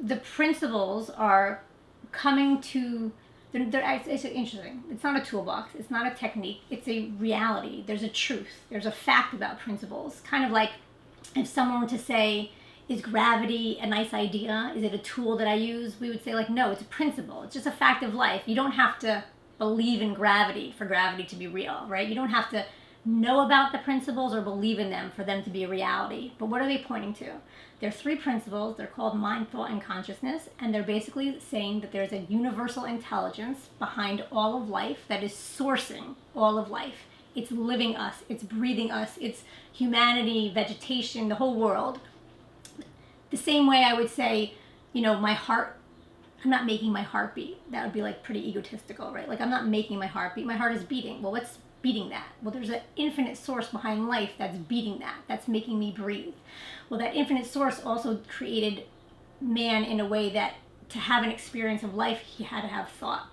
The principles are coming to, it's interesting. It's not a toolbox. It's not a technique. It's a reality. There's a truth. There's a fact about principles. Kind of like if someone were to say, is gravity a nice idea? Is it a tool that I use? We would say like, no, it's a principle. It's just a fact of life. You don't have to believe in gravity for gravity to be real, right? You don't have to know about the principles or believe in them for them to be a reality. But what are they pointing to? There are three principles. They're called mind, thought, and consciousness. And they're basically saying that there's a universal intelligence behind all of life that is sourcing all of life. It's living us. It's breathing us. It's humanity, vegetation, the whole world. The same way I would say, my heart, I'm not making my heart beat. That would be like pretty egotistical, right? Like I'm not making my heart beat. My heart is beating. Well, what's beating that? Well, there's an infinite source behind life that's beating that. That's making me breathe. Well, that infinite source also created man in a way that to have an experience of life, he had to have thought.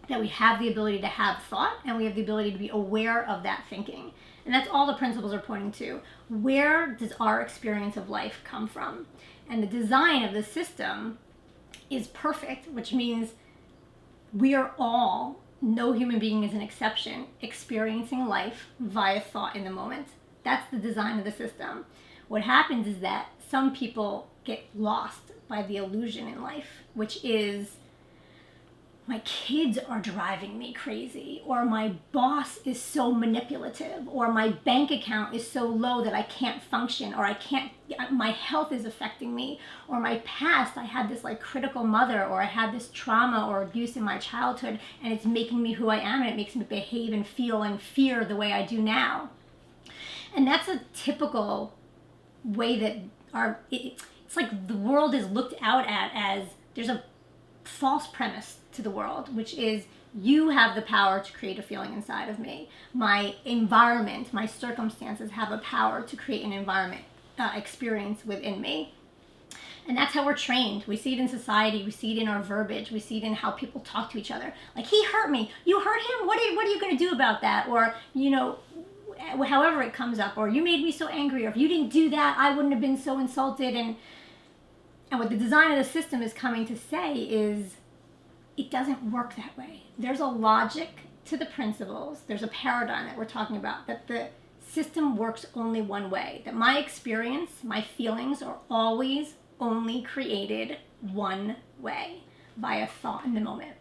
That we have the ability to have thought and we have the ability to be aware of that thinking. And that's all the principles are pointing to. Where does our experience of life come from? And the design of the system is perfect, which means we are all, no human being is an exception, experiencing life via thought in the moment. That's the design of the system. What happens is that some people get lost by the illusion in life, which is my kids are driving me crazy, or my boss is so manipulative, or my bank account is so low that I can't function, or my health is affecting me, or my past, I had this like critical mother, or I had this trauma or abuse in my childhood, and it's making me who I am, and it makes me behave and feel and fear the way I do now. And that's a typical way that it's like the world is looked out at as there's a false premise to the world, which is you have the power to create a feeling inside of me. My environment, my circumstances have a power to create an environment, experience within me. And that's how we're trained. We see it in society. We see it in our verbiage. We see it in how people talk to each other. Like, he hurt me. You hurt him? What are you going to do about that? Or, however it comes up. Or you made me so angry. Or if you didn't do that, I wouldn't have been so insulted. And what the design of the system is coming to say is it doesn't work that way. There's a logic to the principles. There's a paradigm that we're talking about, that the system works only one way, that my experience, my feelings are always only created one way, via thought in the moment.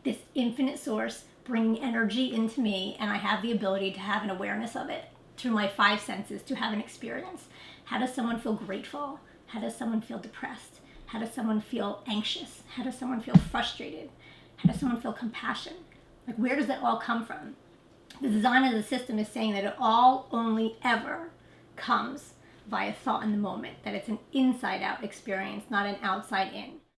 This infinite source bringing energy into me, and I have the ability to have an awareness of it through my five senses to have an experience. How does someone feel grateful? How does someone feel depressed? How does someone feel anxious? How does someone feel frustrated? How does someone feel compassion? Like, where does that all come from? The design of the system is saying that it all only ever comes via thought in the moment, that it's an inside out experience, not an outside in.